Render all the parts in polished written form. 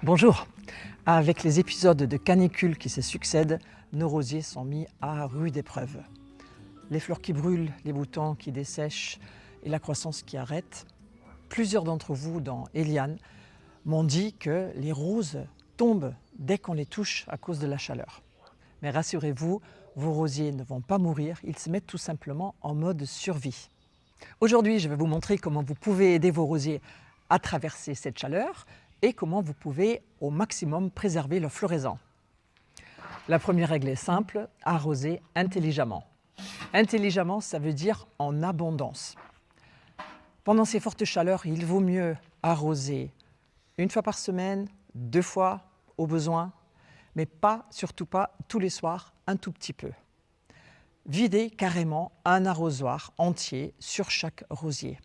Bonjour. Avec les épisodes de canicule qui se succèdent, nos rosiers sont mis à rude épreuve. Les fleurs qui brûlent, les boutons qui dessèchent et la croissance qui arrête. Plusieurs d'entre vous, dont Eliane, m'ont dit que les roses tombent dès qu'on les touche à cause de la chaleur. Mais rassurez-vous, vos rosiers ne vont pas mourir, ils se mettent tout simplement en mode survie. Aujourd'hui, je vais vous montrer comment vous pouvez aider vos rosiers à traverser cette chaleur et comment vous pouvez au maximum préserver leur floraison. La première règle est simple, arroser intelligemment. Intelligemment, ça veut dire en abondance. Pendant ces fortes chaleurs, il vaut mieux arroser une fois par semaine, 2 fois au besoin, mais surtout pas tous les soirs, un tout petit peu. Videz carrément un arrosoir entier sur chaque rosier.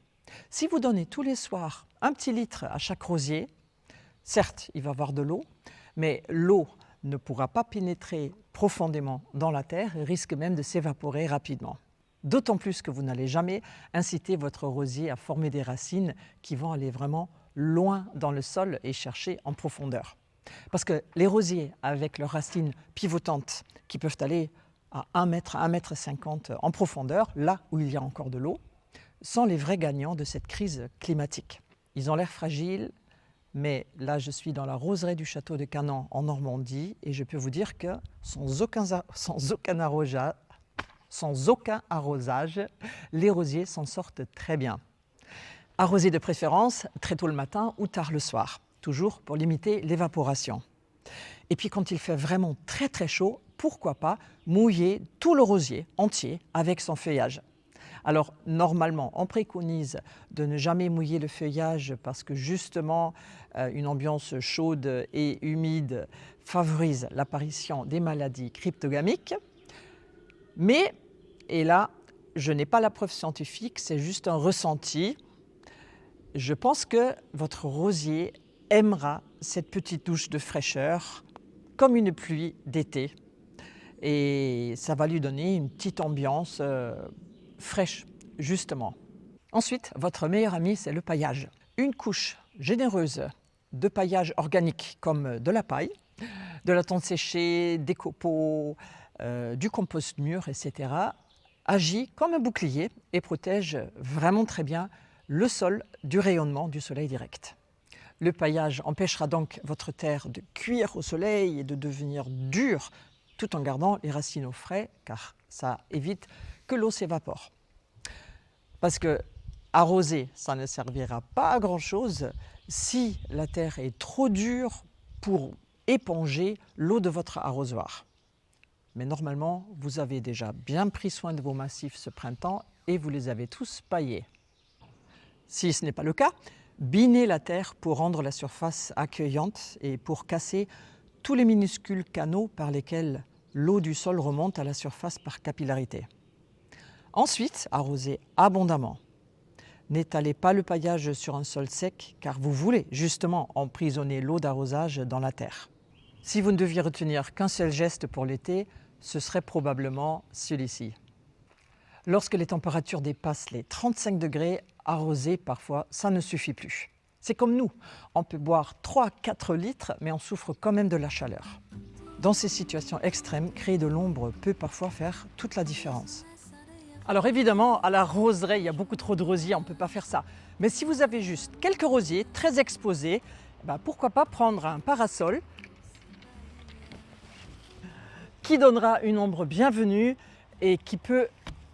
Si vous donnez tous les soirs un petit litre à chaque rosier, certes, il va y avoir de l'eau, mais l'eau ne pourra pas pénétrer profondément dans la terre et risque même de s'évaporer rapidement. D'autant plus que vous n'allez jamais inciter votre rosier à former des racines qui vont aller vraiment loin dans le sol et chercher en profondeur. Parce que les rosiers, avec leurs racines pivotantes qui peuvent aller à 1 mètre, 1,50 m en profondeur, là où il y a encore de l'eau, sont les vrais gagnants de cette crise climatique. Ils ont l'air fragiles, mais là je suis dans la roseraie du château de Cannan en Normandie et je peux vous dire que sans aucun arrosage, les rosiers s'en sortent très bien. Arroser de préférence très tôt le matin ou tard le soir, toujours pour limiter l'évaporation. Et puis quand il fait vraiment très chaud, pourquoi pas mouiller tout le rosier entier avec son feuillage. Alors normalement, on préconise de ne jamais mouiller le feuillage parce que justement, une ambiance chaude et humide favorise l'apparition des maladies cryptogamiques. Mais, et là, je n'ai pas la preuve scientifique, c'est juste un ressenti. Je pense que votre rosier aimera cette petite douche de fraîcheur comme une pluie d'été. Et ça va lui donner une petite ambiance fraîche, justement. Ensuite, votre meilleur ami, c'est le paillage. Une couche généreuse de paillage organique comme de la paille, de la tonte séchée, des copeaux, du compost mûr, etc. agit comme un bouclier et protège vraiment très bien le sol du rayonnement du soleil direct. Le paillage empêchera donc votre terre de cuire au soleil et de devenir dure tout en gardant les racines au frais, car ça évite que l'eau s'évapore. Parce que arroser, ça ne servira pas à grand-chose si la terre est trop dure pour éponger l'eau de votre arrosoir. Mais normalement, vous avez déjà bien pris soin de vos massifs ce printemps et vous les avez tous paillés. Si ce n'est pas le cas, binez la terre pour rendre la surface accueillante et pour casser tous les minuscules canaux par lesquels l'eau du sol remonte à la surface par capillarité. Ensuite, arrosez abondamment. N'étalez pas le paillage sur un sol sec car vous voulez justement emprisonner l'eau d'arrosage dans la terre. Si vous ne deviez retenir qu'un seul geste pour l'été, ce serait probablement celui-ci. Lorsque les températures dépassent les 35 degrés, arroser parfois, ça ne suffit plus. C'est comme nous, on peut boire 3-4 litres, mais on souffre quand même de la chaleur. Dans ces situations extrêmes, créer de l'ombre peut parfois faire toute la différence. Alors évidemment, à la roseraie, il y a beaucoup trop de rosiers, on ne peut pas faire ça. Mais si vous avez juste quelques rosiers très exposés, pourquoi pas prendre un parasol qui donnera une ombre bienvenue et qui peut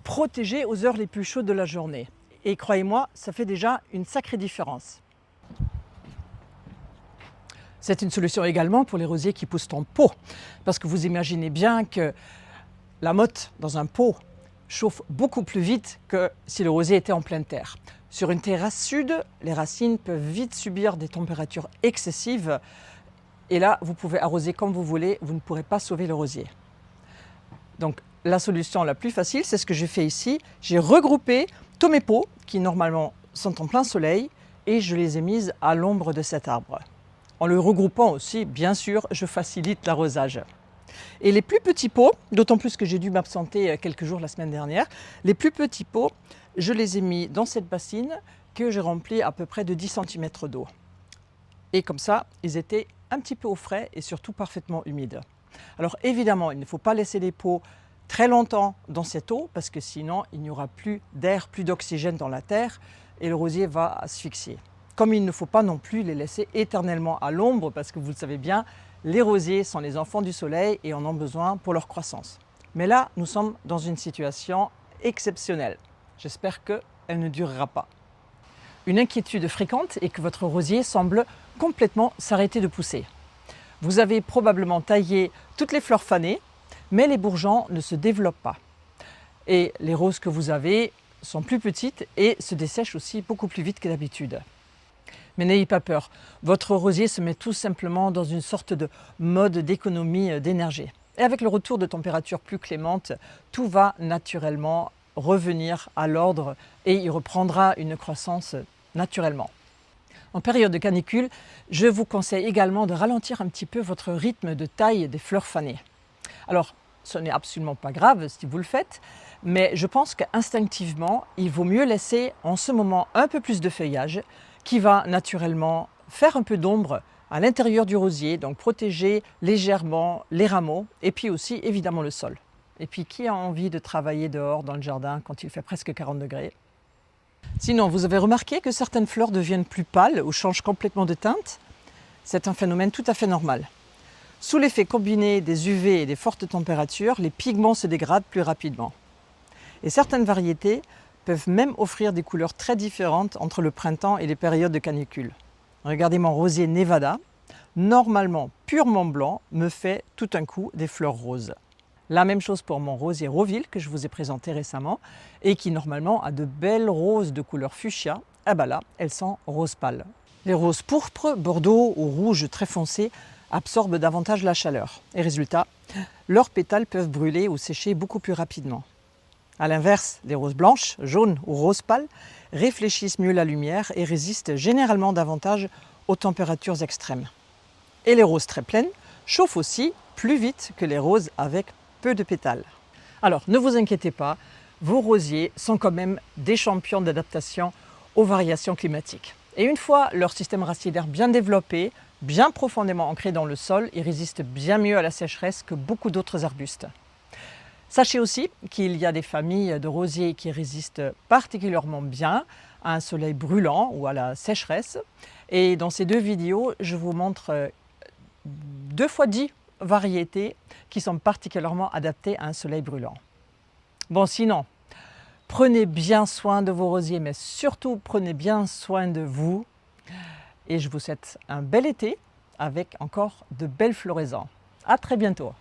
protéger aux heures les plus chaudes de la journée. Et croyez-moi, ça fait déjà une sacrée différence. C'est une solution également pour les rosiers qui poussent en pot, parce que vous imaginez bien que la motte dans un pot chauffe beaucoup plus vite que si le rosier était en pleine terre. Sur une terrasse sud, les racines peuvent vite subir des températures excessives et là, vous pouvez arroser comme vous voulez, vous ne pourrez pas sauver le rosier. Donc, la solution la plus facile, c'est ce que j'ai fait ici. J'ai regroupé tous mes pots qui normalement sont en plein soleil et je les ai mises à l'ombre de cet arbre. En le regroupant aussi, bien sûr, je facilite l'arrosage. Et les plus petits pots, d'autant plus que j'ai dû m'absenter quelques jours la semaine dernière, les plus petits pots, je les ai mis dans cette bassine que j'ai remplie à peu près de 10 cm d'eau. Et comme ça, ils étaient un petit peu au frais et surtout parfaitement humide. Alors évidemment, il ne faut pas laisser les pots très longtemps dans cette eau parce que sinon il n'y aura plus d'air, plus d'oxygène dans la terre et le rosier va asphyxier. Comme il ne faut pas non plus les laisser éternellement à l'ombre parce que vous le savez bien, les rosiers sont les enfants du soleil et en ont besoin pour leur croissance. Mais là, nous sommes dans une situation exceptionnelle. J'espère qu'elle ne durera pas. Une inquiétude fréquente est que votre rosier semble complètement s'arrêter de pousser. Vous avez probablement taillé toutes les fleurs fanées, mais les bourgeons ne se développent pas. Et les roses que vous avez sont plus petites et se dessèchent aussi beaucoup plus vite que d'habitude. Mais n'ayez pas peur, votre rosier se met tout simplement dans une sorte de mode d'économie d'énergie. Et avec le retour de températures plus clémentes, tout va naturellement revenir à l'ordre et il reprendra une croissance naturellement. En période de canicule, je vous conseille également de ralentir un petit peu votre rythme de taille des fleurs fanées. Alors, ce n'est absolument pas grave si vous le faites, mais je pense qu'instinctivement, il vaut mieux laisser en ce moment un peu plus de feuillage qui va naturellement faire un peu d'ombre à l'intérieur du rosier, donc protéger légèrement les rameaux et puis aussi évidemment le sol. Et puis qui a envie de travailler dehors dans le jardin quand il fait presque 40 degrés? Sinon, vous avez remarqué que certaines fleurs deviennent plus pâles ou changent complètement de teinte? C'est un phénomène tout à fait normal. Sous l'effet combiné des UV et des fortes températures, les pigments se dégradent plus rapidement. Et certaines variétés peuvent même offrir des couleurs très différentes entre le printemps et les périodes de canicule. Regardez mon rosier Nevada, normalement purement blanc, me fait tout un coup des fleurs roses. La même chose pour mon rosier Roville que je vous ai présenté récemment et qui normalement a de belles roses de couleur fuchsia. Ah bah là, elles sont roses pâles. Les roses pourpres, bordeaux ou rouges très foncés absorbent davantage la chaleur. Et résultat, leurs pétales peuvent brûler ou sécher beaucoup plus rapidement. A l'inverse, les roses blanches, jaunes ou roses pâles réfléchissent mieux la lumière et résistent généralement davantage aux températures extrêmes. Et les roses très pleines chauffent aussi plus vite que les roses avec peu de pétales. Alors ne vous inquiétez pas, vos rosiers sont quand même des champions d'adaptation aux variations climatiques. Et une fois leur système racinaire bien développé, bien profondément ancré dans le sol, ils résistent bien mieux à la sécheresse que beaucoup d'autres arbustes. Sachez aussi qu'il y a des familles de rosiers qui résistent particulièrement bien à un soleil brûlant ou à la sécheresse. Et dans ces deux vidéos, je vous montre 2 fois 10 variétés qui sont particulièrement adaptées à un soleil brûlant. Bon, sinon, prenez bien soin de vos rosiers, mais surtout prenez bien soin de vous. Et je vous souhaite un bel été avec encore de belles floraisons. À très bientôt.